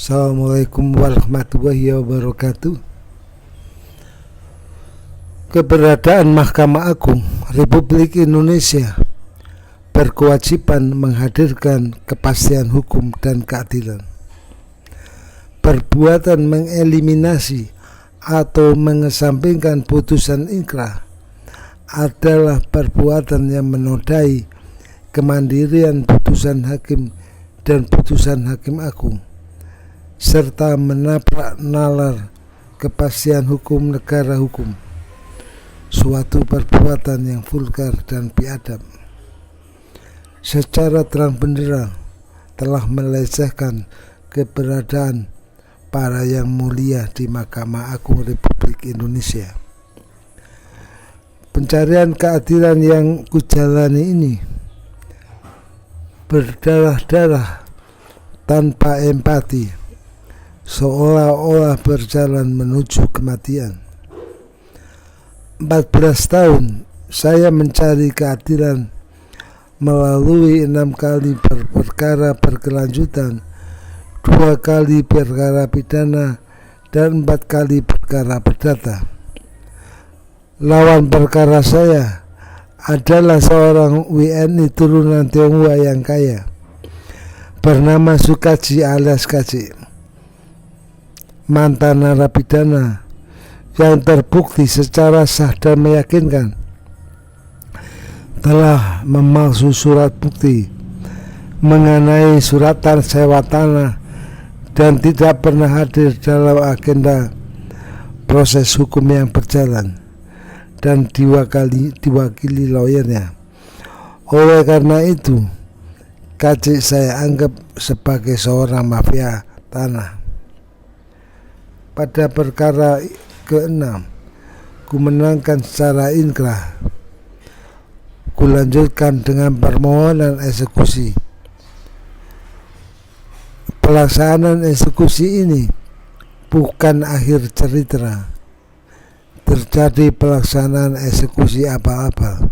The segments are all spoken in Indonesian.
Assalamualaikum warahmatullahi wabarakatuh. Keberadaan Mahkamah Agung Republik Indonesia berkewajiban menghadirkan kepastian hukum dan keadilan. Perbuatan mengeliminasi atau mengesampingkan putusan inkrah adalah perbuatan yang menodai kemandirian putusan hakim dan putusan hakim agung, serta menabrak nalar kepastian hukum negara hukum, suatu perbuatan yang vulgar dan biadab, secara terang benderang telah melecehkan keberadaan para yang mulia di Mahkamah Agung Republik Indonesia. Pencarian keadilan yang kujalani ini berdarah-darah tanpa empati, seolah-olah berjalan menuju kematian. 14 tahun saya mencari keadilan melalui 6 kali perkara berkelanjutan, 2 kali perkara pidana, dan 4 kali perkara perdata. Lawan perkara saya adalah seorang WNI turunan Tionghoa yang kaya bernama Sukaji alias Kaji, mantan narapidana yang terbukti secara sah dan meyakinkan telah memalsu surat bukti mengenai suratan sewa tanah dan tidak pernah hadir dalam agenda proses hukum yang berjalan dan diwakili lawyernya. Oleh karena itu, Kaji saya anggap sebagai seorang mafia tanah. Pada perkara ke-6, ku menangkan secara inkrah. Ku lanjutkan dengan permohonan eksekusi. Pelaksanaan eksekusi ini bukan akhir cerita. Terjadi pelaksanaan eksekusi apa-apa.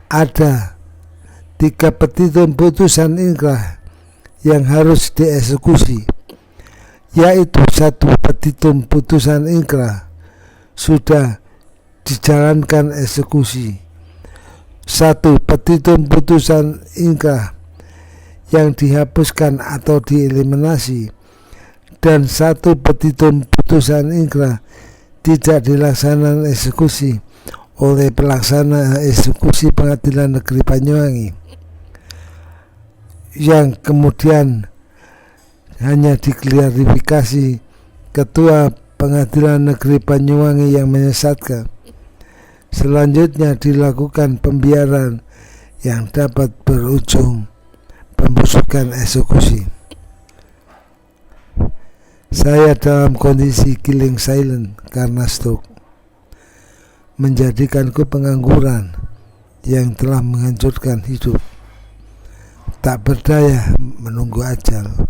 Ada 3 petitum putusan inkrah yang harus dieksekusi, yaitu 1 petitum putusan inkrah sudah dijalankan eksekusi, 1 petitum putusan inkrah yang dihapuskan atau dieliminasi, dan 1 petitum putusan inkrah tidak dilaksanakan eksekusi oleh pelaksana eksekusi Pengadilan Negeri Banyuwangi, yang kemudian hanya diklarifikasi Ketua Pengadilan Negeri Banyuwangi yang menyesatkan. Selanjutnya dilakukan pembiaran yang dapat berujung pembusukan eksekusi. Saya dalam kondisi killing silent karena stroke, menjadikanku pengangguran yang telah menghancurkan hidup, tak berdaya menunggu ajal.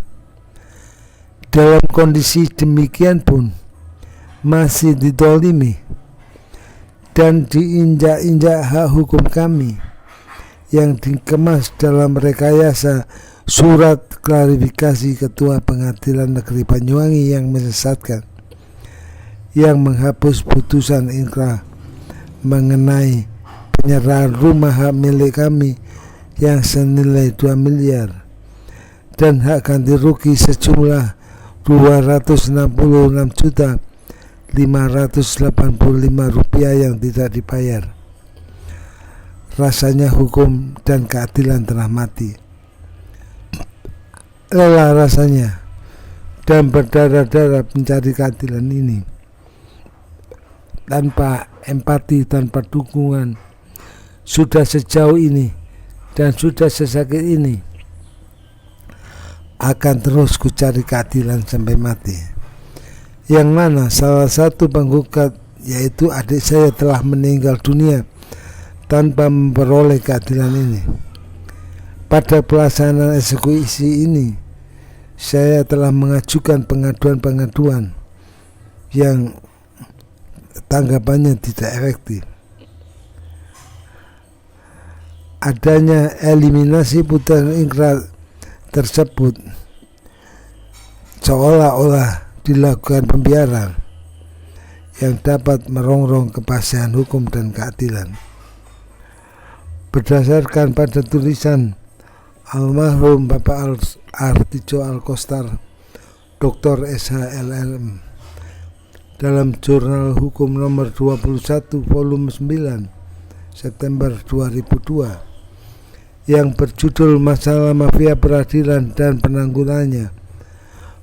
Dalam kondisi demikian pun masih didolimi dan diinjak-injak hak hukum kami yang dikemas dalam rekayasa surat klarifikasi Ketua Pengadilan Negeri Banyuwangi yang menyesatkan, yang menghapus putusan inkrah mengenai penyerahan rumah hak milik kami yang senilai 2 miliar dan hak ganti rugi sejumlah 266.585 rupiah yang tidak dibayar. Rasanya hukum dan keadilan telah mati. Lelah rasanya dan berdarah-darah mencari keadilan ini tanpa empati, tanpa dukungan. Sudah sejauh ini dan sudah sesakit ini, akan terus ku cari keadilan sampai mati. Yang mana salah satu penggugat, yaitu adik saya, telah meninggal dunia tanpa memperoleh keadilan ini. Pada pelaksanaan eksekusi ini, saya telah mengajukan pengaduan-pengaduan yang tanggapannya tidak efektif. Adanya eliminasi putusan inkrah tersebut seolah-olah dilakukan pembiaran yang dapat merongrong kepastian hukum dan keadilan. Berdasarkan pada tulisan almarhum Bapak Artijo Alkostar, Dr. SHLLM, dalam Jurnal Hukum nomor 21 volume 9 September 2002 yang berjudul Masalah Mafia Peradilan dan Penanggulangannya,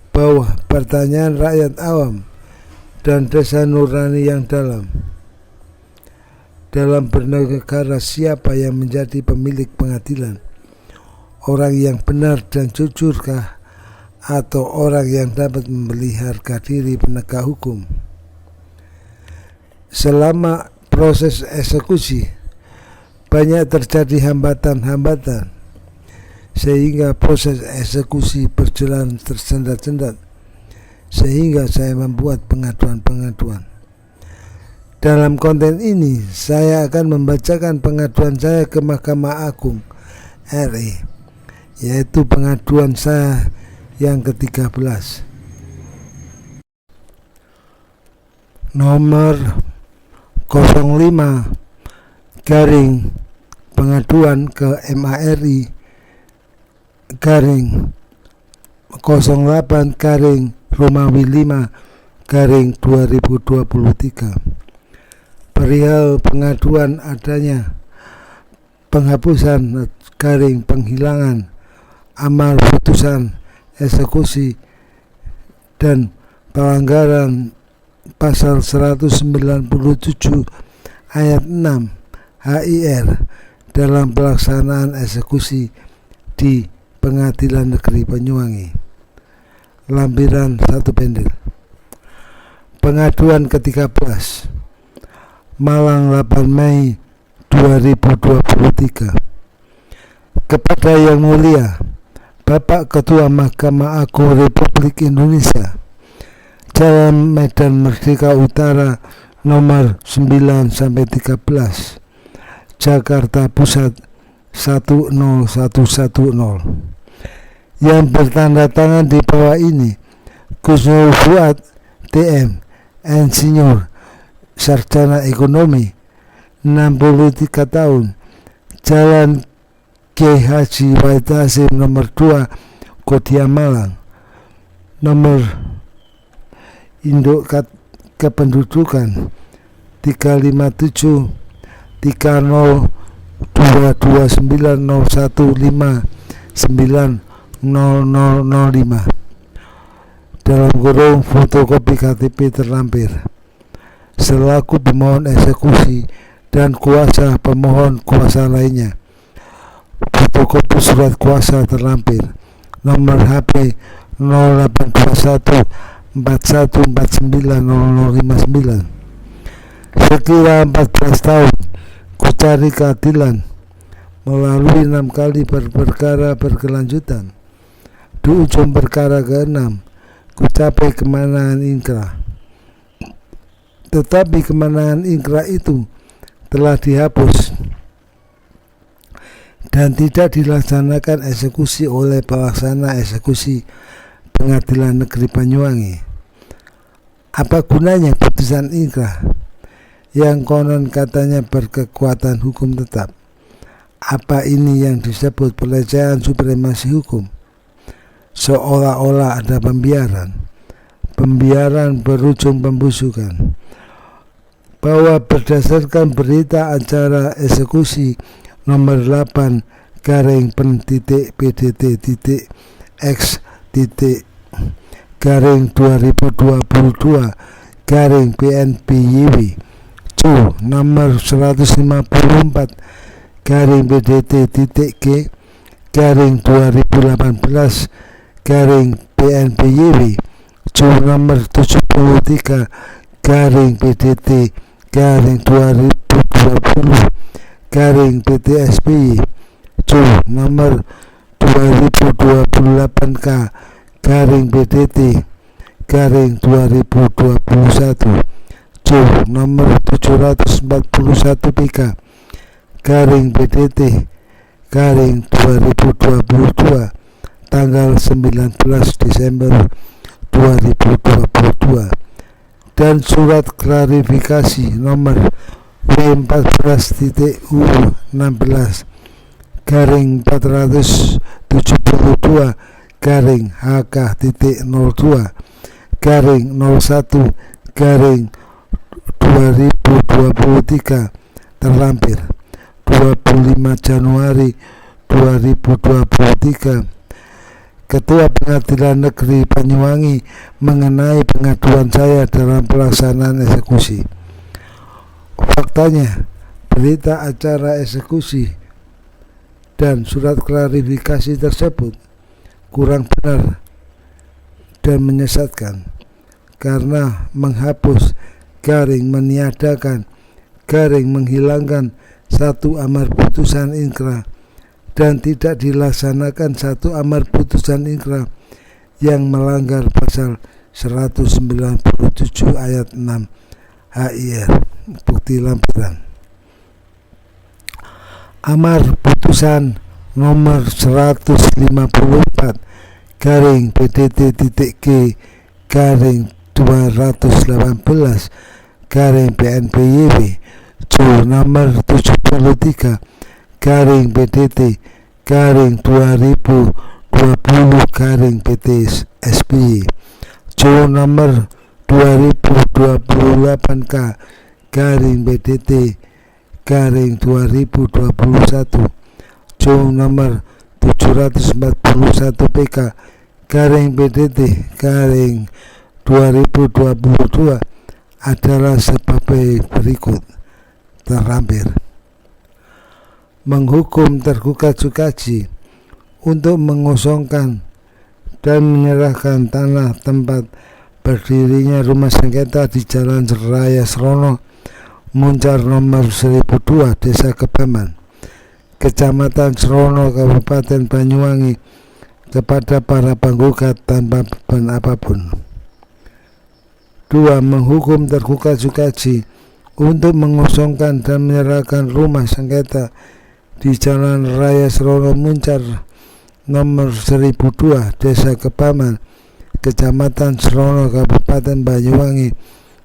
bahwa pertanyaan rakyat awam dan desa nurani yang dalam bernegara, siapa yang menjadi pemilik pengadilan? Orang yang benar dan jujurkah, atau orang yang dapat memelihara diri penegak hukum? Selama proses eksekusi banyak terjadi hambatan-hambatan sehingga proses eksekusi berjalan tersendat-sendat, sehingga saya membuat pengaduan-pengaduan. Dalam konten ini saya akan membacakan pengaduan saya ke Mahkamah Agung RI, yaitu pengaduan saya yang ke-13 nomor 05 garing pengaduan ke MARI garing 08 garing Romawi 5 garing 2023 perihal pengaduan adanya penghapusan garing penghilangan amal putusan eksekusi dan pelanggaran pasal 197 ayat 6 HIR dalam pelaksanaan eksekusi di Pengadilan Negeri Banyuwangi. Lampiran 1 Pendil. Pengaduan ke-13 Malang 8 Mei 2023. Kepada Yang Mulia Bapak Ketua Mahkamah Agung Republik Indonesia, Jalan Medan Merdeka Utara nomor 9-13, Jakarta Pusat 10110, yang bertanda tangan di bawah ini: Gusnul Fuad TM, Insinyur, Sarjana Ekonomi, 63 tahun, Jalan Kiai Haji Wahid Hasyim nomor 2, Kodia Malang. Nomor induk kependudukan 357 302290159005 dalam kurung fotokopi KTP terlampir selaku pemohon eksekusi dan kuasa pemohon kuasa lainnya. Fotokopi surat kuasa terlampir nomor HP 0821 41490059. Sekira 14 tahun ku cari keadilan melalui 6 kali perkara berkelanjutan. Di ujung perkara ke-6 ku capai kemenangan ingkrah. Tetapi kemenangan ingkrah itu telah dihapus dan tidak dilaksanakan eksekusi oleh pelaksana eksekusi Pengadilan Negeri Banyuwangi. Apa gunanya putusan ingkrah yang konon katanya berkekuatan hukum tetap? Apa ini yang disebut pelecehan supremasi hukum? Seolah-olah ada pembiaran berujung pembusukan, bahwa berdasarkan berita acara eksekusi nomor 8 garing pen.pdt.x garing 2022 garing PNPYW nomor 154 garing PDT.G garing 2018 garing PNPYW nomor 73 garing PDT garing 2020 garing PTSPY nomor 2028K garing PDT garing 2021 nomor 741 PK garing PDT garing 2022 tanggal 19 Desember 2022 dan surat klarifikasi nomor W14-UU16-HK-01-2023 terlampir 25 Januari 2023. Ketua Pengadilan Negeri Banyuwangi mengenai pengaduan saya dalam pelaksanaan eksekusi. Faktanya, berita acara eksekusi dan surat klarifikasi tersebut kurang benar dan menyesatkan karena menghapus garing meniadakan garing menghilangkan satu amar putusan ingkrah dan tidak dilaksanakan satu amar putusan ingkrah yang melanggar pasal 197 ayat 6 HIR bukti lampiran. Amar putusan nomor 154 garing PDT.G garing 218 garing PNPYB nomor 73 garing PDT garing 2020 garing PT SBY nomor 2028K garing PDT garing 2021 nomor 741 PK garing PDT garing 2022 adalah sebagai berikut. Terlampir, menghukum tergugat Sukaji untuk mengosongkan dan menyerahkan tanah tempat berdirinya rumah sengketa di Jalan Raya Srono Muncar nomor 1002 Desa Kebaman, Kecamatan Srono, Kabupaten Banyuwangi kepada para penggugat tanpa beban apapun. 2. Menghukum tergugat Sukaji untuk mengosongkan dan menyerahkan rumah sengketa di Jalan Raya Srono Muncar nomor 1002 Desa Kebaman, Kecamatan Srono, Kabupaten Banyuwangi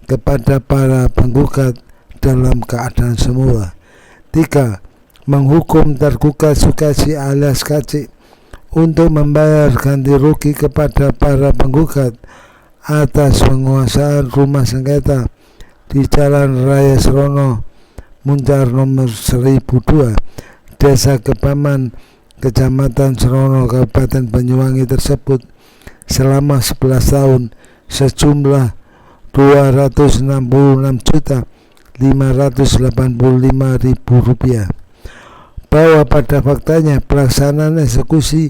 kepada para penggugat dalam keadaan semula. 3. Menghukum tergugat Sukaji alias KC untuk membayar ganti rugi kepada para penggugat atas penguasaan rumah sengketa di Jalan Raya Srono Muncar nomor 1002 Desa Kebaman, Kecamatan Srono, Kabupaten Banyuwangi tersebut selama 11 tahun sejumlah Rp266.585.000, bahwa pada faktanya pelaksanaan eksekusi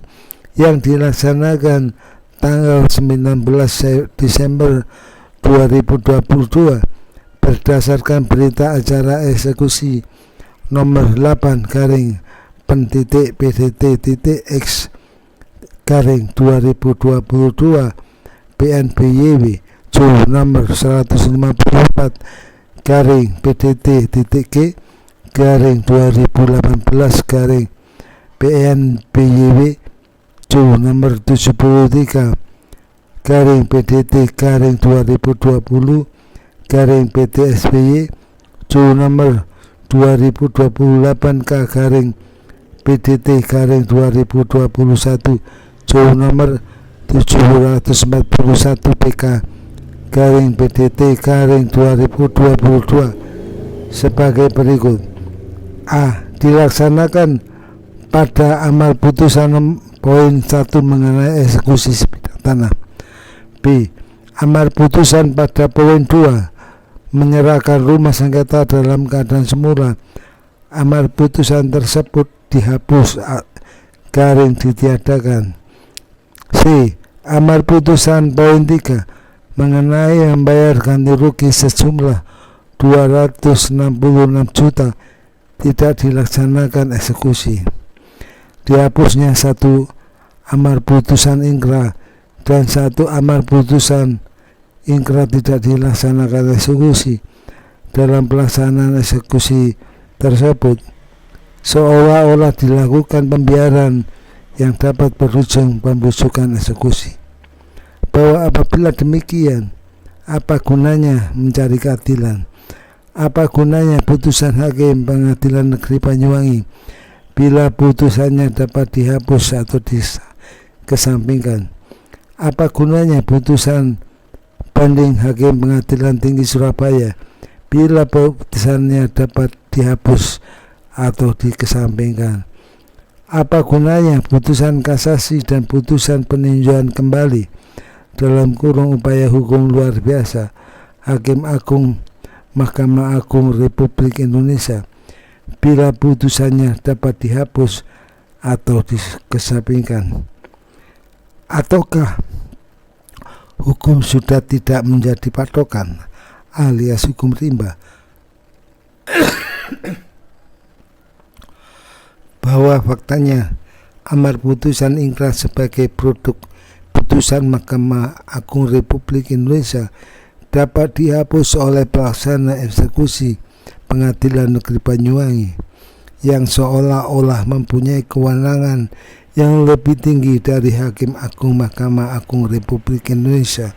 yang dilaksanakan tanggal 19 Desember 2022 berdasarkan berita acara eksekusi nomor 8 garing pen.pdt.x garing 2022 PNPYB nomor 154 garing PDT.G garing 2018 garing PNPYB nomor 73 garing PDT garing 2020 garing PT SBY nomor 2028K garing PDT garing 2021 nomor 741 PK garing PDT garing 2022 sebagai berikut. A. Dilaksanakan pada amal putusan poin 1 mengenai eksekusi sebidang tanah. B. Amar putusan pada poin 2 menyerahkan rumah sengketa dalam keadaan semula. Amar putusan tersebut dihapus garing ditiadakan. C. Amar putusan poin 3 mengenai membayar ganti rugi sejumlah 266 juta tidak dilaksanakan eksekusi. Dihapusnya 1 amar putusan ingkrah dan 1 amar putusan ingkrah tidak dilaksanakan eksekusi. Dalam pelaksanaan eksekusi tersebut seolah-olah dilakukan pembiaran yang dapat berujung pembusukan eksekusi. bahwa apabila demikian, apa gunanya mencari keadilan? Apa gunanya putusan hakim pengadilan negeri Banyuwangi bila putusannya dapat dihapus atau dikesampingkan? Apa gunanya putusan banding hakim pengadilan tinggi Surabaya bila putusannya dapat dihapus atau dikesampingkan? Apa gunanya putusan kasasi dan putusan peninjauan kembali dalam kurung upaya hukum luar biasa Hakim Agung Mahkamah Agung Republik Indonesia bila putusannya dapat dihapus atau dikesampingkan? Ataukah hukum sudah tidak menjadi patokan alias hukum rimba, bahwa faktanya amar putusan ingkrah sebagai produk putusan Mahkamah Agung Republik Indonesia dapat dihapus oleh pelaksana eksekusi Pengadilan Negeri Banyuwangi yang seolah-olah mempunyai kewenangan yang lebih tinggi dari Hakim Agung Mahkamah Agung Republik Indonesia,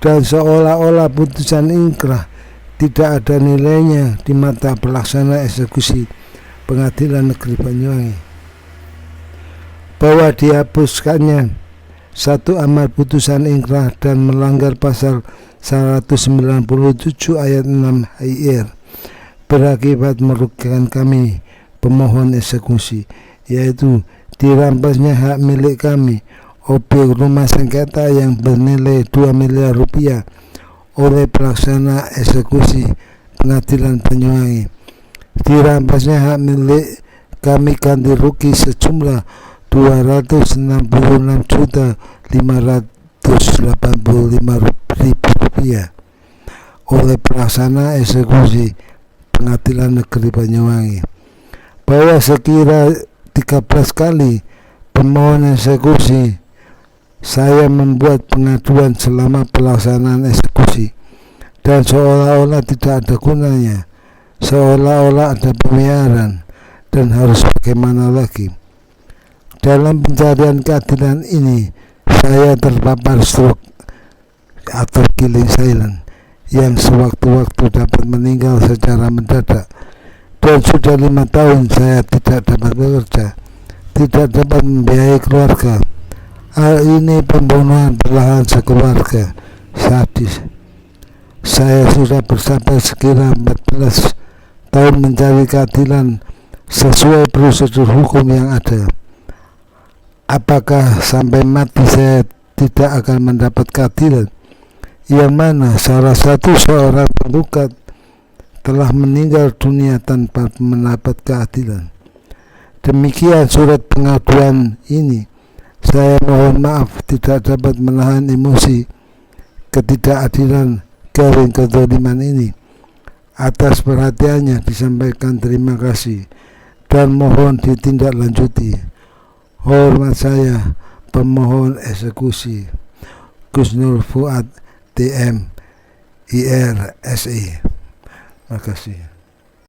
dan seolah-olah putusan ingkrah tidak ada nilainya di mata pelaksana eksekusi Pengadilan Negeri Banyuwangi. Bahwa dihapuskannya satu amar putusan ingkrah dan melanggar pasal 197 ayat 6 HIR berakibat merugikan kami pemohon eksekusi, yaitu dirampasnya hak milik kami objek rumah sengketa yang bernilai 2 miliar rupiah oleh pelaksana eksekusi Pengadilan Banyuwangi. Dirampasnya hak milik kami ganti rugi sejumlah 266.585.000 rupiah oleh pelaksana eksekusi Pengadilan Negeri Banyuwangi. Bahwa sekira 13 kali pemohon eksekusi saya membuat pengaduan selama pelaksanaan eksekusi, dan seolah-olah tidak ada gunanya, seolah-olah ada pembiaran, dan harus bagaimana lagi. Dalam pencarian keadilan ini saya terpapar stroke atau killing silent yang sewaktu-waktu dapat meninggal secara mendadak, dan sudah 5 tahun saya tidak dapat bekerja, tidak dapat membiayai keluarga. Hal ini pembunuhan perlahan sekeluarga, sadis. Saya sudah bersabar sekira 14 tahun mencari keadilan sesuai prosedur hukum yang ada. Apakah sampai mati saya tidak akan mendapat keadilan? Yang mana salah satu seorang penggugat telah meninggal dunia tanpa mendapat keadilan. Demikian surat pengaduan ini. Saya mohon maaf tidak dapat menahan emosi ketidakadilan garing kezaliman ini. Atas perhatiannya disampaikan terima kasih dan mohon ditindaklanjuti. Hormat saya, pemohon eksekusi Gusnur Fuad TM IR SI. Terima kasih.